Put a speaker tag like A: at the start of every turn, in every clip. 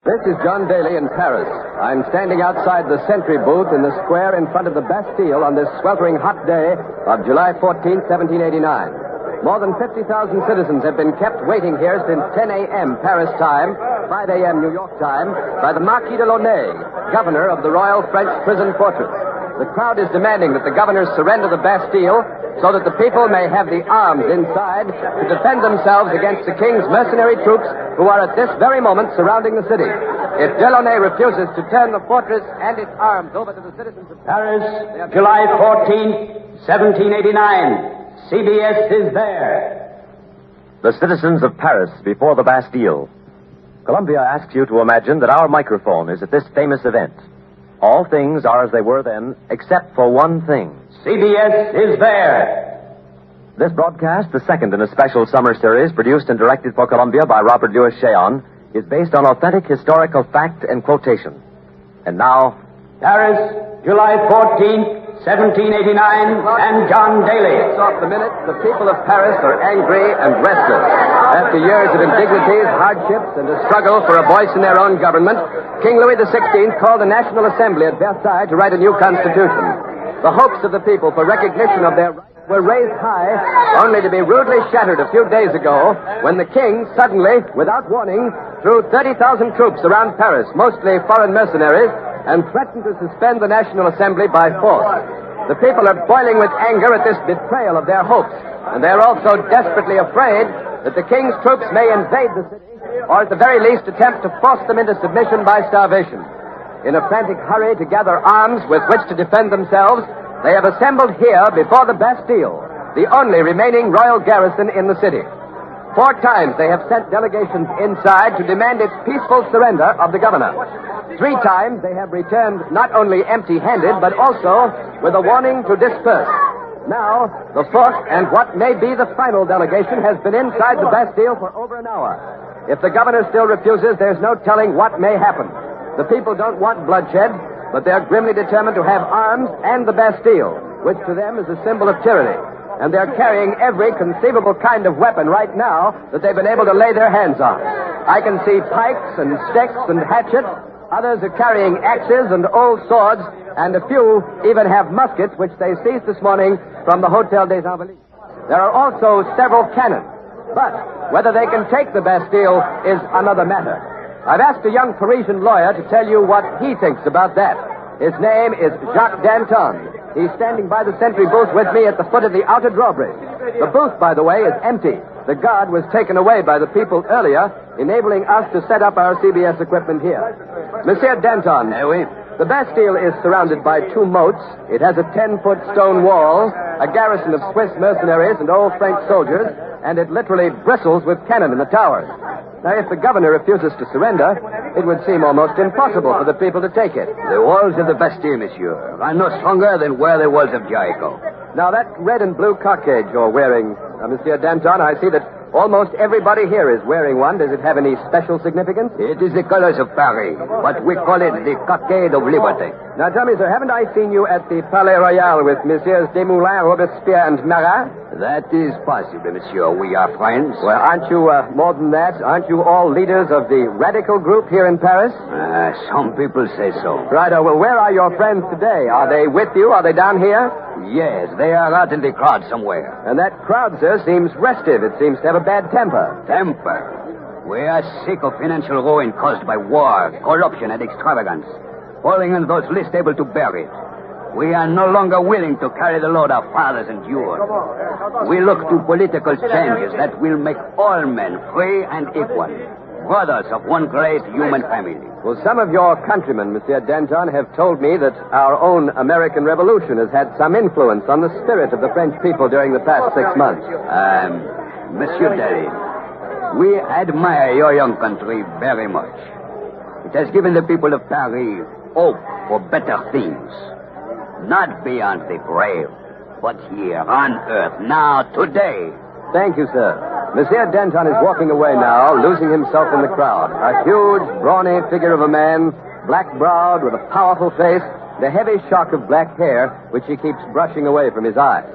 A: This is John Daly in Paris. I'm standing outside the sentry booth in the square in front of the Bastille on this sweltering hot day of July 14, 1789. More than 50,000 citizens have been kept waiting here since 10 a.m. Paris time, 5 a.m. New York time, by the Marquis de Launay, governor of the Royal French Prison Fortress. The crowd is demanding that the governor surrender the Bastille so that the people may have the arms inside to defend themselves against the king's mercenary troops who are at this very moment surrounding the city. If Delaunay refuses to turn the fortress and its arms over to the citizens of
B: Paris, July 14th, 1789. CBS is there.
C: The citizens of Paris before the Bastille. Columbia asks you to imagine that our microphone is at this famous event. All things are as they were then, except for one thing.
B: CBS is there.
C: This broadcast, the second in a special summer series produced and directed for Columbia by Robert Louis Cheon, is based on authentic historical fact and quotation. And now,
B: Paris, July 14th, 1789, and John Daly.
A: It's off the minute. The people of Paris are angry and restless. After years of indignities, hardships, and a struggle for a voice in their own government, King Louis XVI called a National Assembly at Versailles to write a new constitution. The hopes of the people for recognition of their rights were raised high, only to be rudely shattered a few days ago when the king suddenly, without warning, threw 30,000 troops around Paris, mostly foreign mercenaries, and threatened to suspend the National Assembly by force. The people are boiling with anger at this betrayal of their hopes, and they are also desperately afraid that the king's troops may invade the city, or at the very least attempt to force them into submission by starvation. In a frantic hurry to gather arms with which to defend themselves, they have assembled here before the Bastille, the only remaining royal garrison in the city. 4 times they have sent delegations inside to demand its peaceful surrender of the governor. 3 times they have returned not only empty-handed, but also with a warning to disperse. Now, the 4th and what may be the final delegation has been inside the Bastille for over an hour. If the governor still refuses, there's no telling what may happen. The people don't want bloodshed, but they're grimly determined to have arms and the Bastille, which to them is a symbol of tyranny. And they're carrying every conceivable kind of weapon right now that they've been able to lay their hands on. I can see pikes and sticks and hatchets. Others are carrying axes and old swords, and a few even have muskets, which they seized this morning from the Hotel des Invalides. There are also several cannons, but whether they can take the Bastille is another matter. I've asked a young Parisian lawyer to tell you what he thinks about that. His name is Jacques Danton. He's standing by the sentry booth with me at the foot of the outer drawbridge. The booth, by the way, is empty. The guard was taken away by the people earlier, enabling us to set up our CBS equipment here. Monsieur Danton, the Bastille is surrounded by 2 moats. It has a 10-foot stone wall, a garrison of Swiss mercenaries and old French soldiers, and it literally bristles with cannon in the towers. Now, if the governor refuses to surrender, it would seem almost impossible for the people to take it.
D: The walls of the Bastille, monsieur, are no stronger than were the walls of Jericho.
A: Now, that red and blue cockade you're wearing, Monsieur Danton, I see that almost everybody here is wearing one. Does it have any special significance?
D: It is the colors of Paris, but we call it the cockade of liberty.
A: Now, tell me, sir, haven't I seen you at the Palais Royal with Messieurs Desmoulins, Robespierre, and Marat?
D: That is possible, monsieur. We are friends.
A: Well, aren't you, more than that, aren't you all leaders of the radical group here in Paris?
D: Some people say so.
A: Right, well, where are your friends today? Are they with you? Are they down here?
D: Yes, they are out in the crowd somewhere.
A: And that crowd, sir, seems restive. It seems to have a bad temper.
D: Temper? We are sick of financial ruin caused by war, corruption, and extravagance, falling on those least able to bear it. We are no longer willing to carry the load our fathers endured. We look to political changes that will make all men free and equal, brothers of one great human family.
A: Well, some of your countrymen, Monsieur Danton, have told me that our own American Revolution has had some influence on the spirit of the French people during the past 6 months.
D: Monsieur Daly, we admire your young country very much. It has given the people of Paris hope for better things. Not beyond the grave, but here on earth, now, today.
A: Thank you, sir. Monsieur Danton is walking away now, losing himself in the crowd. A huge, brawny figure of a man, black-browed, with a powerful face, and a heavy shock of black hair, which he keeps brushing away from his eyes.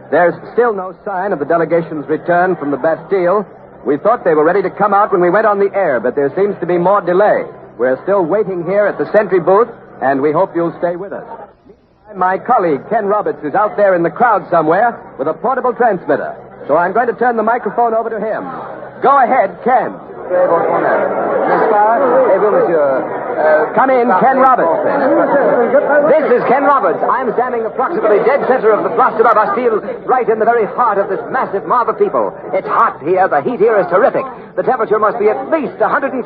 A: There's still no sign of the delegation's return from the Bastille. We thought they were ready to come out when we went on the air, but there seems to be more delay. We're still waiting here at the sentry booth, and we hope you'll stay with us. My colleague, Ken Roberts, is out there in the crowd somewhere with a portable transmitter. So I'm going to turn the microphone over to him. Go ahead, Ken. Come in, Ken Roberts. This is Ken Roberts. I'm standing approximately dead center of the Place de la Bastille, right in the very heart of this massive mob of people. It's hot here. The heat here is terrific. The temperature must be at least 110.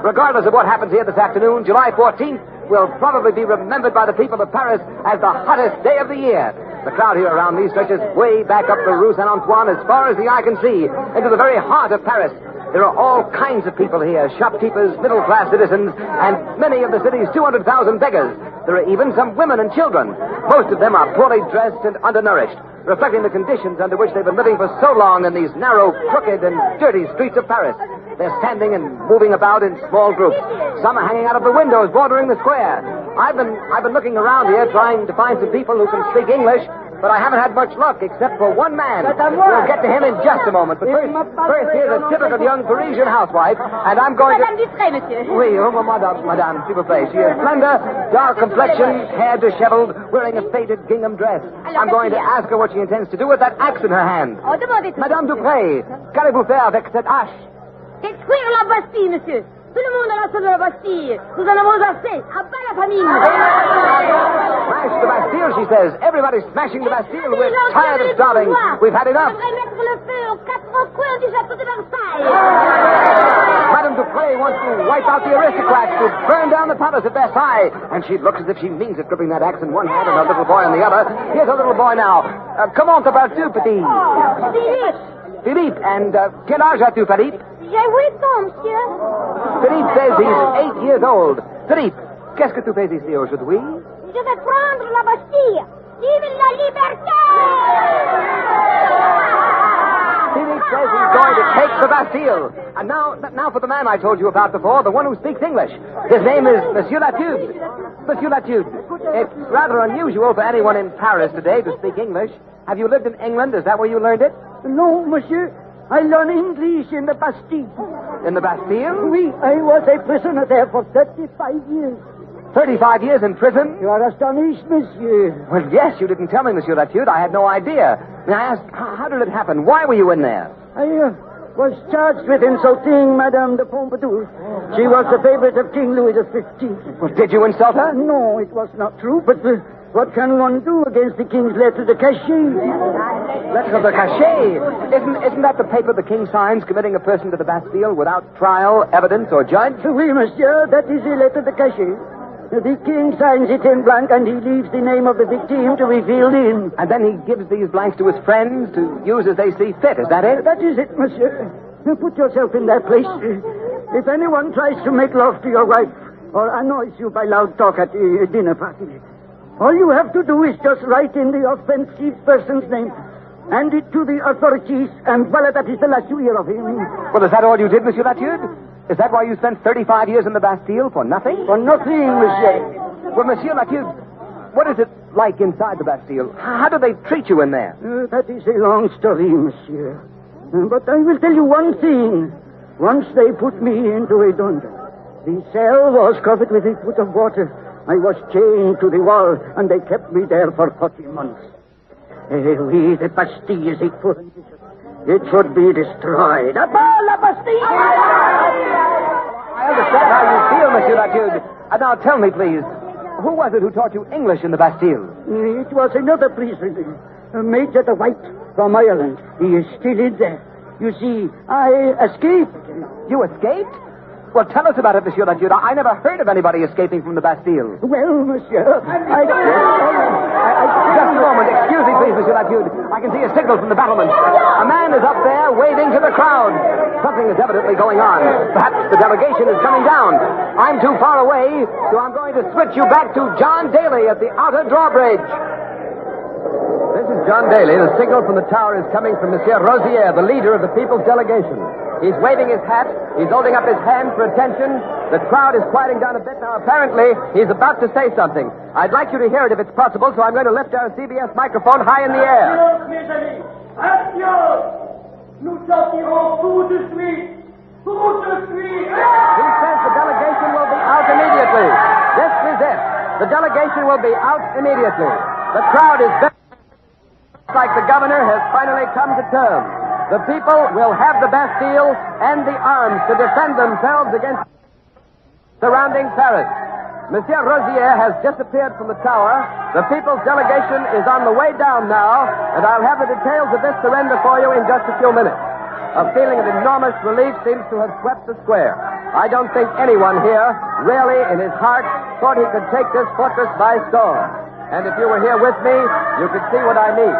A: Regardless of what happens here this afternoon, July 14th will probably be remembered by the people of Paris as the hottest day of the year. The crowd here around me stretches way back up the Rue Saint-Antoine as far as the eye can see, into the very heart of Paris. There are all kinds of people here, shopkeepers, middle-class citizens, and many of the city's 200,000 beggars. There are even some women and children. Most of them are poorly dressed and undernourished, reflecting the conditions under which they've been living for so long in these narrow, crooked, and dirty streets of Paris. They're standing and moving about in small groups. Some are hanging out of the windows bordering the square. I've been looking around here trying to find some people who can speak English, but I haven't had much luck except for one man. We'll get to him in just a moment. But first here's a typical young Parisian housewife, and I'm going to...
E: Madame Dupré, monsieur.
A: Oui, madame, s'il vous plaît. She is slender, dark complexion, hair disheveled, wearing a faded gingham dress. I'm going to ask her what she intends to do with that axe in her hand.
E: Oh, demandez tout.
A: Madame Dupré, qu'allez-vous faire avec cette hache?
E: Détruire la Bastille, monsieur. Tout le monde a la de la Bastille. Nous en avons assez. À bas la famine.
A: Smash the Bastille, she says. Everybody's smashing the Bastille. We're tired of starving. We've had enough.
E: Mettre le feu aux quatre coins du château de Versailles.
A: Madame Dupré wants to wipe out the aristocrats, to burn down the palace at Versailles. And she looks as if she means it, gripping that axe in one hand and her little boy in the other. Here's a little boy now. Comment t'appelles-tu, petit? Philippe. And quel âge as-tu, Philippe?
E: J'ai 8 ans, monsieur.
A: Philippe says he's 8 years old. Philippe, qu'est-ce que tu fais ici aujourd'hui?
E: Je vais prendre la Bastille. Vive la liberté!
A: Philippe says he's going to take the Bastille. And now for the man I told you about before, the one who speaks English. His name is Monsieur Latude. Monsieur Latude, it's rather unusual for anyone in Paris today to speak English. Have you lived in England? Is that where you learned it?
F: No, monsieur. I learned English in the Bastille.
A: In the Bastille?
F: Oui, I was a prisoner there for 35 years.
A: 35 years in prison?
F: You are astonished, monsieur.
A: Well, yes, you didn't tell me, Monsieur Latude. I had no idea. May I ask, how did it happen? Why were you in there?
F: I was charged with insulting Madame de Pompadour. She was the favorite of King Louis XV.
A: Well, did you insult her?
F: No, it was not true, but what can one do against the king's lettre de cachet?
A: Lettre de cachet? Isn't that the paper the king signs committing a person to the Bastille without trial, evidence, or judge?
F: Oui, monsieur, that is a lettre de cachet. The king signs it in blank, and he leaves the name of the victim to be filled in.
A: And then he gives these blanks to his friends to use as they see fit. Is that it?
F: That is it, monsieur. Now put yourself in that place. If anyone tries to make love to your wife or annoys you by loud talk at a dinner party, all you have to do is just write in the offensive person's name, hand it to the authorities, and voila, that is the last you hear of him.
A: Well, is that all you did, Monsieur Latude? Is that why you spent 35 years in the Bastille? For nothing?
F: For nothing, monsieur.
A: Well, Monsieur Latude, what is it like inside the Bastille? How do they treat you in there?
F: That is a long story, monsieur. But I will tell you one thing. Once they put me into a dungeon. The cell was covered with a foot of water. I was chained to the wall, and they kept me there for 40 months. Oui, the Bastille is a foreign vision. It should be destroyed. À bas la Bastille!
A: I understand how you feel, Monsieur Latude. And now tell me, please, who was it who taught you English in the Bastille?
F: It was another prisoner, Major the White from Ireland. He is still in there. You see, I escaped.
A: You escaped? Well, tell us about it, Monsieur Latude. I never heard of anybody escaping from the Bastille.
F: Well, monsieur,
A: Just a moment. Excuse me, please, Monsieur Latude. I can see a signal from the battlement. A man is up there waving to the crowd. Something is evidently going on. Perhaps the delegation is coming down. I'm too far away, so I'm going to switch you back to John Daly at the outer drawbridge. This is John Daly. The signal from the tower is coming from Monsieur Rosier, the leader of the people's delegation. He's waving his hat. He's holding up his hand for attention. The crowd is quieting down a bit now. Apparently, he's about to say something. I'd like you to hear it if it's possible, so I'm going to lift our CBS microphone high in the air.
G: Mes amis, action! Nous sortirons tout de suite! Tout de suite!
A: He says the delegation will be immediately. This is it. The delegation will be out immediately. The crowd is very like the governor has finally come to terms. The people will have the Bastille and the arms to defend themselves against surrounding Paris. Monsieur Rosier has disappeared from the tower. The people's delegation is on the way down now, and I'll have the details of this surrender for you in just a few minutes. A feeling of enormous relief seems to have swept the square. I don't think anyone here really, in his heart, thought he could take this fortress by storm. And if you were here with me, you could see what I mean.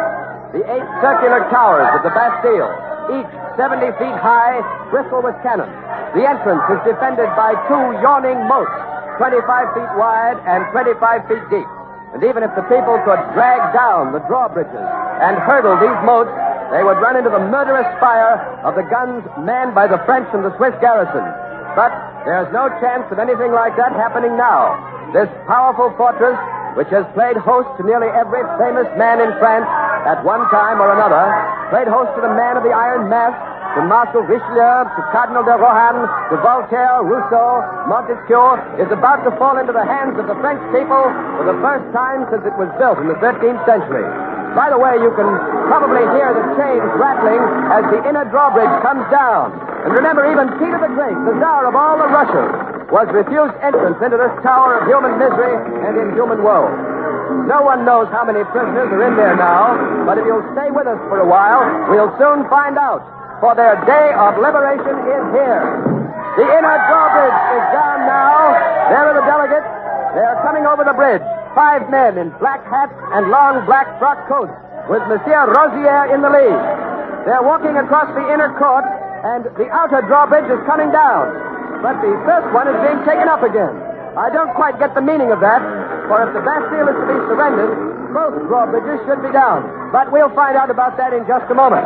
A: The 8 circular towers of the Bastille, each 70 feet high, bristle with cannon. The entrance is defended by 2 yawning moats, 25 feet wide and 25 feet deep. And even if the people could drag down the drawbridges and hurdle these moats, they would run into the murderous fire of the guns manned by the French and the Swiss garrison. But there's no chance of anything like that happening now. This powerful fortress, which has played host to nearly every famous man in France at one time or another, played host to the man of the Iron Mask, to Marshal Richelieu, to Cardinal de Rohan, to Voltaire, Rousseau, Montesquieu, is about to fall into the hands of the French people for the first time since it was built in the 13th century. By the way, you can probably hear the chains rattling as the inner drawbridge comes down. And remember, even Peter the Great, the Tsar of all the Russias, was refused entrance into this tower of human misery and inhuman woe. No one knows how many prisoners are in there now, but if you'll stay with us for a while, we'll soon find out. For their day of liberation is here. The inner drawbridge is down now. There are the delegates. They are coming over the bridge. 5 men in black hats and long black frock coats, with Monsieur Rosier in the lead. They're walking across the inner court, and the outer drawbridge is coming down. But the first one is being taken up again. I don't quite get the meaning of that, for if the Bastille is to be surrendered, both drawbridges should be down. But we'll find out about that in just a moment.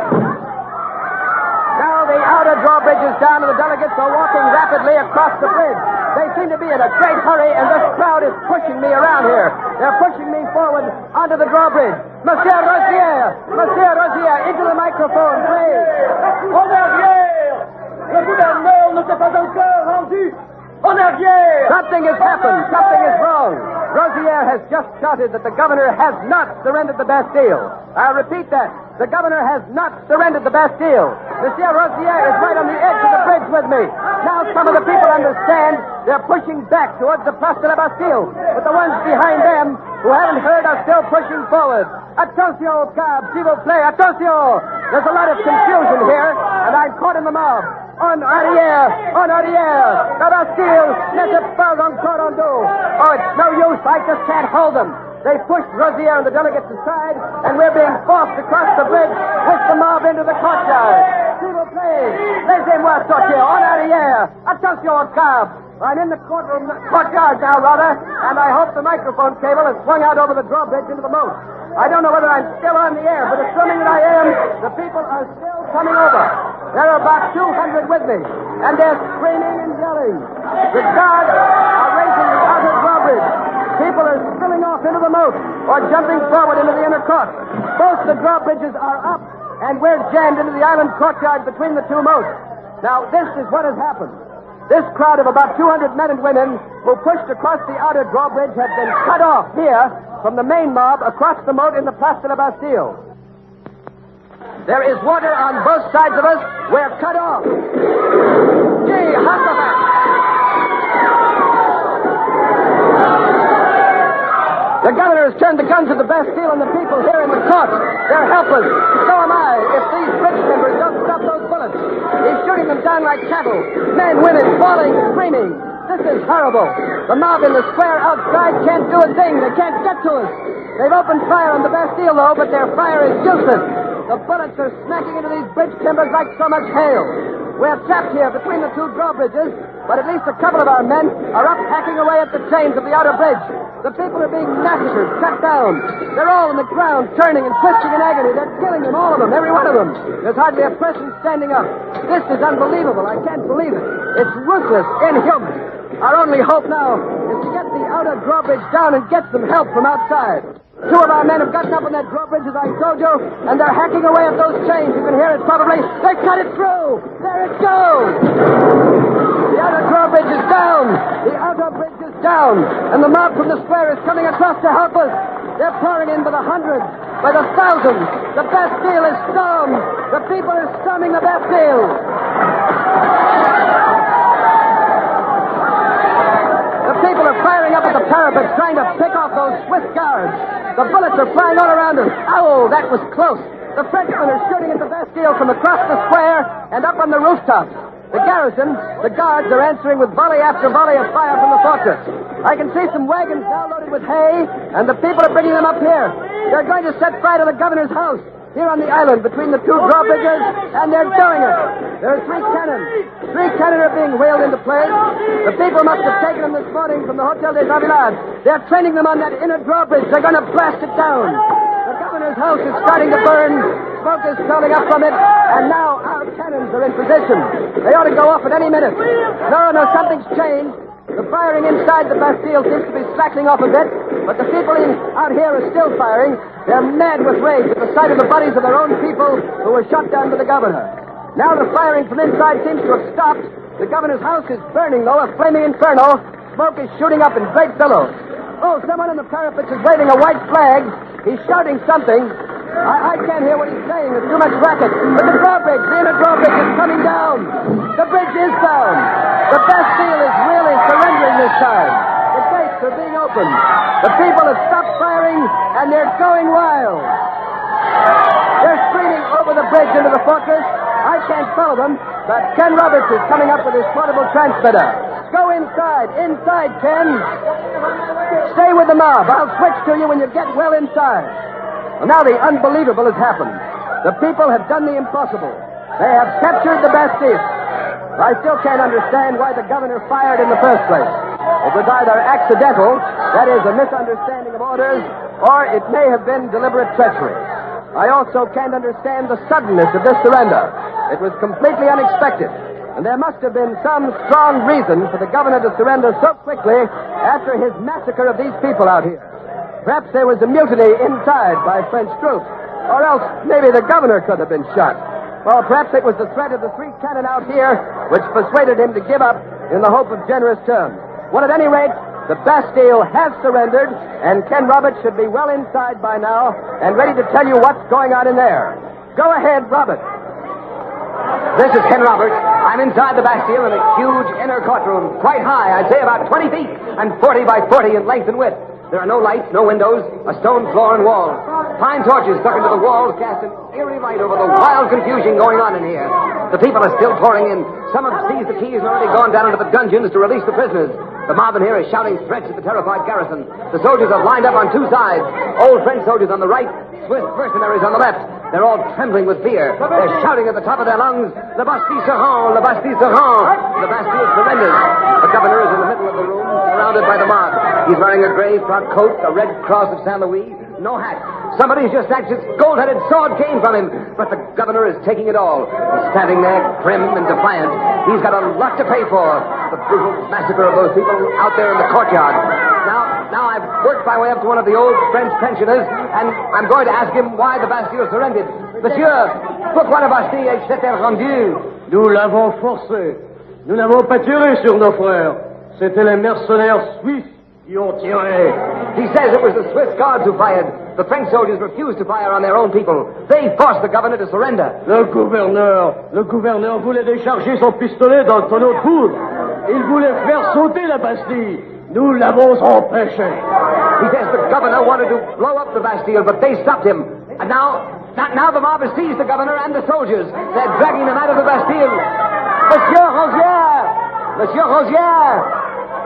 A: Now the outer drawbridge is down, and the delegates are walking rapidly across the bridge. They seem to be in a great hurry, and this crowd is pushing me around here. They're pushing me forward onto the drawbridge. Monsieur Rosier, into the microphone, please.
G: En arrière! Le gouverneur ne s'est pas encore rendu! En arrière!
A: Something has happened. Something is wrong. Rosier has just shouted that the governor has not surrendered the Bastille. I'll repeat that. The governor has not surrendered the Bastille. Monsieur Rosier is right on the edge of the bridge with me. Now some of the people understand. They're pushing back towards the Place de la Bastille. But the ones behind them who haven't heard are still pushing forward. Attention, cab, s'il vous plaît, attention! There's a lot of confusion here, and I'm caught in the mob. En arrière! La Bastille n'était pas encore en dos. Oh, it's no use. I just can't hold them. They pushed Rosier and the delegates aside, and we're being forced across the bridge with the mob into the courtyard. S'il vous plaît, laissez-moi sortir. En arrière! Attention, cab! I'm in the courtyard now, rather, and I hope the microphone cable has swung out over the drawbridge into the moat. I don't know whether I'm still on the air, but assuming that I am, the people are still coming over. There are about 200 with me, and they're screaming and yelling. The guards are raising the outer drawbridge. People are spilling off into the moat or jumping forward into the inner court. Both the drawbridges are up, and we're jammed into the island courtyard between the 2 moats. Now, this is what has happened. This crowd of about 200 men and women who pushed across the outer drawbridge have been cut off here from the main mob across the moat in the Place de la Bastille. There is water on both sides of us. We're cut off. Gee, Huckleback! The governor has turned the guns of the Bastille on the people here in the court. They're helpless. So am I. If these bridge members don't stop those bullets. He's shooting them down like cattle. Men, women, falling, screaming. This is horrible. The mob in the square outside can't do a thing. They can't get to us. They've opened fire on the Bastille, though, but their fire is useless. The bullets are smacking into these bridge timbers like so much hail. We're trapped here between the 2 drawbridges, but at least a couple of our men are up hacking away at the chains of the outer bridge. The people are being massacred, cut down. They're all on the ground, turning and twisting in agony. They're killing them, all of them, every one of them. There's hardly a person standing up. This is unbelievable. I can't believe it. It's ruthless, inhuman. Our only hope now is to get the outer drawbridge down and get some help from outside. 2 of our men have gotten up on that drawbridge, as I told you, and they're hacking away at those chains. You can hear it probably. They cut it through. There it goes. The outer drawbridge is down. The outer bridge is down. And the mob from the square is coming across to help us. They're pouring in by the hundreds, by the thousands. The Bastille is stormed. The people are storming the Bastille. The people are firing up at the parapets, trying to pick off those Swiss guards. The bullets are flying all around us. Oh, that was close. The Frenchmen are shooting at the Bastille from across the square and up on the rooftops. The garrison, the guards, are answering with volley after volley of fire from the fortress. I can see some wagons now loaded with hay, and the people are bringing them up here. They're going to set fire to the governor's house here on the island between the two drawbridges, and they're doing it. There are 3 cannon. 3 cannon are being wheeled into place. The people must have taken them this morning from the Hotel des Avilades. They're training them on that inner drawbridge. They're going to blast it down. The governor's house is starting to burn. Smoke is curling up from it, and now our cannons are in position. They ought to go off at any minute. No, something's changed. The firing inside the Bastille seems to be slackening off a bit, but the people out here are still firing. They're mad with rage at the sight of the bodies of their own people who were shot down by the governor. Now the firing from inside seems to have stopped. The governor's house is burning, though, a flaming inferno. Smoke is shooting up in great billows. Oh, someone on the parapets is waving a white flag. He's shouting something. I can't hear what he's saying. There's too much racket. But the inner drawbridge is coming down. The bridge is down. The Bastille is really surrendering this time. The gates are being opened. The people have stopped firing, and they're going wild. They're streaming over the bridge into the fortress. I can't follow them, but Ken Roberts is coming up with his portable transmitter. Go inside. Inside, Ken. Stay with the mob. I'll switch to you when you get well inside. Well, now the unbelievable has happened. The people have done the impossible. They have captured the Bastille. I still can't understand why the governor fired in the first place. It was either accidental, that is, a misunderstanding of orders, or it may have been deliberate treachery. I also can't understand the suddenness of this surrender. It was completely unexpected, and there must have been some strong reason for the governor to surrender so quickly after his massacre of these people out here. Perhaps there was a mutiny inside by French troops, or else maybe the governor could have been shot. Or perhaps it was the threat of the 3 cannon out here which persuaded him to give up in the hope of generous terms. Well, at any rate, the Bastille has surrendered, and Ken Roberts should be well inside by now and ready to tell you what's going on in there. Go ahead, Robert.
H: This is Ken Roberts. I'm inside the Bastille in a huge inner courtroom, quite high, I'd say about 20 feet, and 40 by 40 in length and width. There are no lights, no windows, a stone floor and walls. Pine torches stuck into the walls cast an eerie light over the wild confusion going on in here. The people are still pouring in. Some have seized the keys and already gone down into the dungeons to release the prisoners. The mob in here is shouting threats at the terrified garrison. The soldiers are lined up on 2 sides. Old French soldiers on the right, Swiss mercenaries on the left. They're all trembling with fear. They're shouting at the top of their lungs, "Le Bastille se rend! Le Bastille se rend!" The Bastille surrenders. The governor is in the middle of the room, surrounded by the mob. He's wearing a gray frock coat, a red cross of Saint Louis, no hat. Somebody's just snatched his gold-headed sword cane from him, but the governor is taking it all. He's standing there, prim and defiant. He's got a lot to pay for the brutal massacre of those people out there in the courtyard. Now I've worked my way up to one of the old French pensioners, and I'm going to ask him why the Bastille surrendered. Monsieur, pourquoi la Bastille s'est-elle rendue?
G: Nous l'avons forcé. Nous n'avons pas tiré sur nos frères. C'était les mercenaires suisses qui ont tiré.
H: He says it was the Swiss guards who fired. The French soldiers refused to fire on their own people. They forced the governor to surrender.
G: Le gouverneur voulait décharger son pistolet dans le tonneau de poudre. Il voulait faire sauter la Bastille. Nous l'avons empêché.
H: He says the governor wanted to blow up the Bastille, but they stopped him. And now the mob has seized the governor and the soldiers. They're dragging them out of the Bastille. Monsieur Rosière,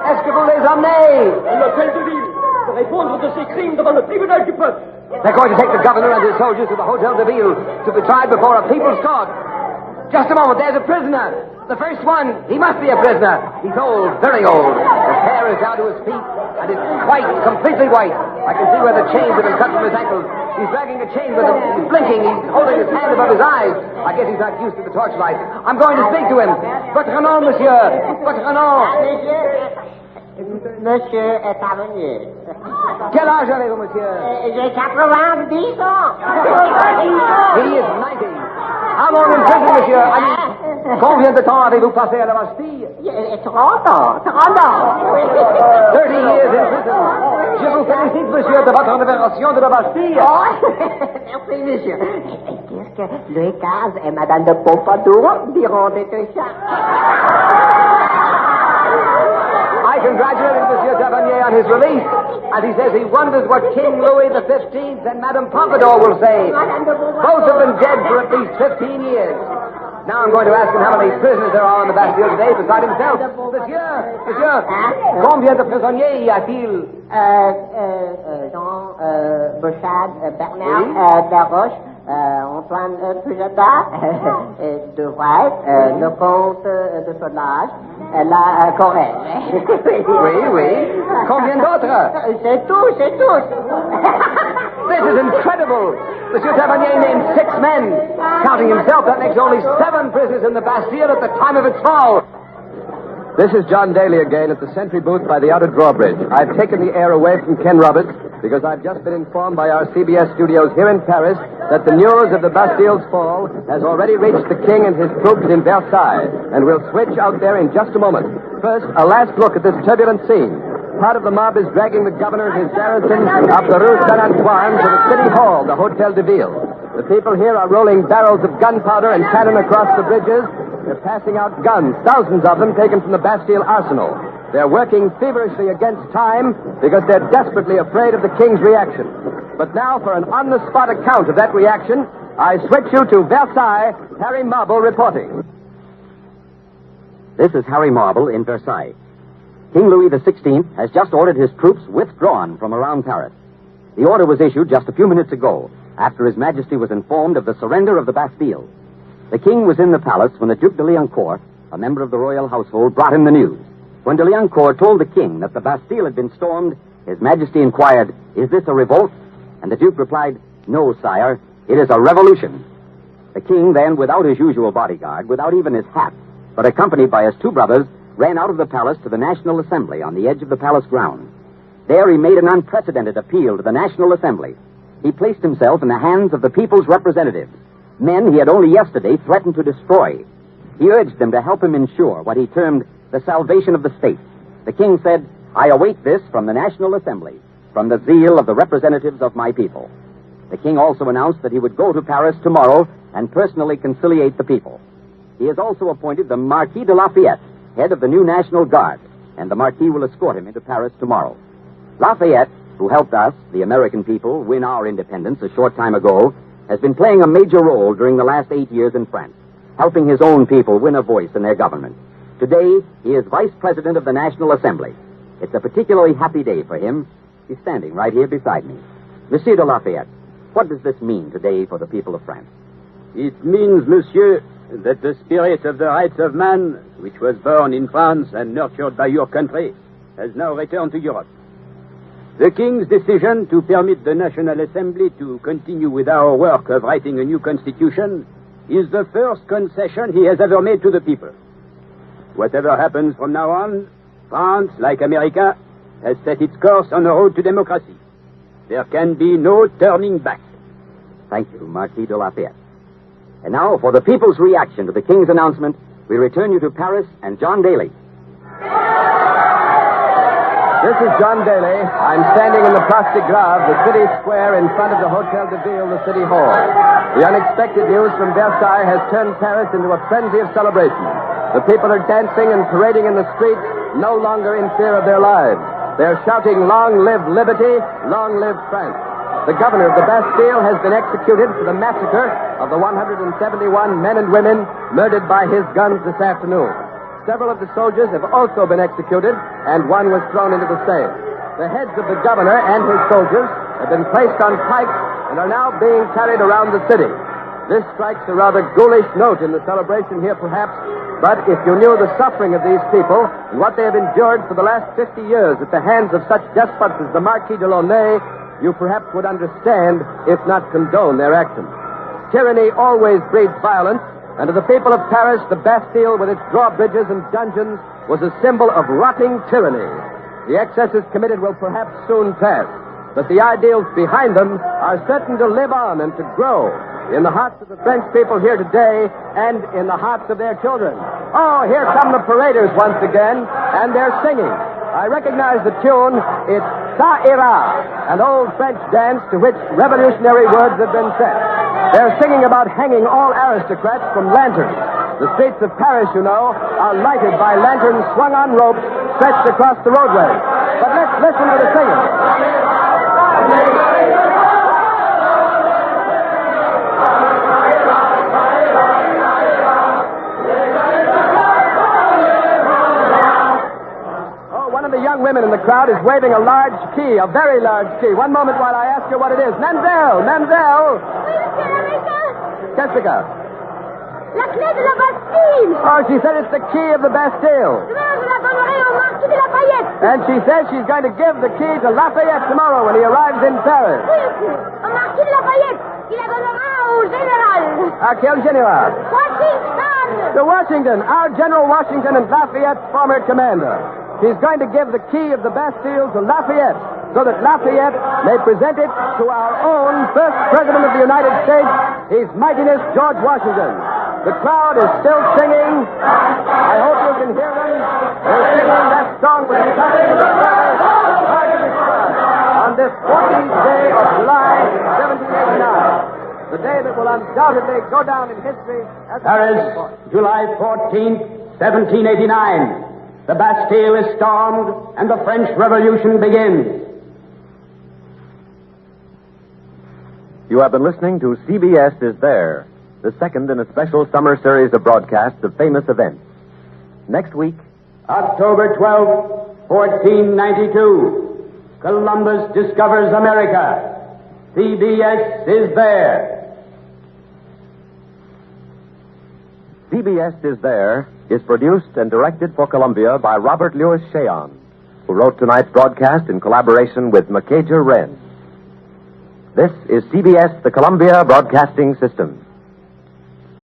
H: est-ce que vous les emmenez?
G: L'hôtel de ville, pour répondre de ses crimes devant le tribunal du peuple.
H: They're going to take the governor and his soldiers to the Hotel de Ville to be tried before a people's court. Just a moment, there's a prisoner. The first one, he must be a prisoner. He's old, very old. His hair is down to his feet, and it's white, completely white. I can see where the chains have been cut from his ankles. He's dragging a chain with him. He's blinking. He's holding his hand above his eyes. I guess he's not used to the torchlight. I'm going to speak to him. Votre nom, monsieur. Votre nom.
I: Monsieur est parvenu.
H: Quel âge avez-vous, monsieur?
I: J'ai 90 ans.
H: He is 90. How long in prison, monsieur? Combien de temps avez-vous passé à la Bastille?
F: 30 ans. 30 ans.
H: 30 years in prison. Je vous félicite, monsieur, de votre libération de la Bastille.
F: Oh, merci, monsieur. Qu'est-ce que Louis XV et Madame de Pompadour diront de tout ça?
H: I congratulate Monsieur Tavernier on his release, and he says he wonders what King Louis XV and Madame Pompadour will say. Both have been dead for at least 15 years. Now I'm going to ask him how many prisoners there are on the Bastille today beside himself. Monsieur, combien de prisonniers y a-t-il?
F: Jean, Bouchard, Bernard, Desroches, Antoine Pujata, De Wright, le comte de Soulage, la Corrèze.
H: Oui. Combien d'autres?
F: C'est tout.
H: This is incredible. Monsieur Tavernier named 6 men. Counting himself, that makes only 7 prisoners in the Bastille at the time of its fall.
A: This is John Daly again at the sentry booth by the outer drawbridge. I've taken the air away from Ken Roberts because I've just been informed by our CBS studios here in Paris that the news of the Bastille's fall has already reached the king and his troops in Versailles, and we'll switch out there in just a moment. First, a last look at this turbulent scene. Part of the mob is dragging the governor and his garrison up the Rue Saint-Antoine to the city hall, the Hotel de Ville. The people here are rolling barrels of gunpowder and cannon across the bridges. They're passing out guns, thousands of them taken from the Bastille arsenal. They're working feverishly against time because they're desperately afraid of the king's reaction. But now, for an on-the-spot account of that reaction, I switch you to Versailles, Harry Marble reporting.
C: This is Harry Marble in Versailles. King Louis XVI has just ordered his troops withdrawn from around Paris. The order was issued just a few minutes ago, after His Majesty was informed of the surrender of the Bastille. The king was in the palace when the Duc de Liancourt, a member of the royal household, brought him the news. When de Liancourt told the king that the Bastille had been stormed, His Majesty inquired, "Is this a revolt?" And the Duke replied, "No, sire, it is a revolution." The king then, without his usual bodyguard, without even his hat, but accompanied by his 2 brothers, ran out of the palace to the National Assembly on the edge of the palace grounds. There he made an unprecedented appeal to the National Assembly. He placed himself in the hands of the people's representatives, men he had only yesterday threatened to destroy. He urged them to help him ensure what he termed the salvation of the state. The king said, "I await this from the National Assembly, from the zeal of the representatives of my people." The king also announced that he would go to Paris tomorrow and personally conciliate the people. He has also appointed the Marquis de Lafayette, head of the new National Guard, and the Marquis will escort him into Paris tomorrow. Lafayette, who helped us, the American people, win our independence a short time ago, has been playing a major role during the last 8 years in France, helping his own people win a voice in their government. Today, he is Vice President of the National Assembly. It's a particularly happy day for him. He's standing right here beside me. Monsieur de Lafayette, what does this mean today for the people of France?
B: It means, monsieur, that the spirit of the rights of man, which was born in France and nurtured by your country, has now returned to Europe. The King's decision to permit the National Assembly to continue with our work of writing a new constitution is the first concession he has ever made to the people. Whatever happens from now on, France, like America, has set its course on the road to democracy. There can be no turning back.
C: Thank you, Marquis de Lafayette. And now, for the people's reaction to the king's announcement, we return you to Paris and John Daly.
A: This is John Daly. I'm standing in the Place de Grave, the city square in front of the Hotel de Ville, the city hall. The unexpected news from Versailles has turned Paris into a frenzy of celebration. The people are dancing and parading in the streets, no longer in fear of their lives. They're shouting, "Long live liberty, long live France." The governor of the Bastille has been executed for the massacre of the 171 men and women murdered by his guns this afternoon. Several of the soldiers have also been executed, and one was thrown into the Seine. The heads of the governor and his soldiers have been placed on pikes and are now being carried around the city. This strikes a rather ghoulish note in the celebration here, perhaps, but if you knew the suffering of these people and what they have endured for the last 50 years at the hands of such despots as the Marquis de Launay, you perhaps would understand, if not condone, their actions. Tyranny always breeds violence, and to the people of Paris, the Bastille, with its drawbridges and dungeons, was a symbol of rotting tyranny. The excesses committed will perhaps soon pass, but the ideals behind them are certain to live on and to grow. in the hearts of the French people here today and in the hearts of their children. Oh, here come the paraders once again, and they're singing. I recognize the tune. It's Ça Ira, an old French dance to which revolutionary words have been set. They're singing about hanging all aristocrats from lanterns. The streets of Paris, you know, are lighted by lanterns swung on ropes stretched across the roadway. But let's listen to the singing. The young women in the crowd is waving a large key, a very large key. One moment while I ask her what it is. Mademoiselle!
E: Oui, monsieur l'Américain.
A: Qu'est-ce que?
E: La clé de la Bastille.
A: Oh, she said it's the key of the Bastille.
E: Demain, je la donnerai au Marquis de Lafayette.
A: And she says she's going to give the key to Lafayette tomorrow when he arrives in Paris.
E: Oui, monsieur. Au Marquis de Lafayette. Il la donnera au général.
A: À quel général?
E: Washington.
A: To Washington, our General Washington and Lafayette's former commander. He's going to give the key of the Bastille to Lafayette so that Lafayette may present it to our own first President of the United States, His Mightiness George Washington. The crowd is still singing. I hope you can hear them. They're singing that song with the country of the on this 14th day of July, 1789. The day that will undoubtedly go down in history as
B: Paris, July 14th, 1789. The Bastille is stormed, and the French Revolution begins.
I: You have been listening to CBS Is There, the second in a special summer series of broadcasts of famous events. Next week,
B: October 12th, 1492. Columbus discovers America. CBS is there.
I: CBS Is There is produced and directed for Columbia by Robert Louis Cheon, who wrote tonight's broadcast in collaboration with Macaja Wren. This is CBS, the Columbia Broadcasting System.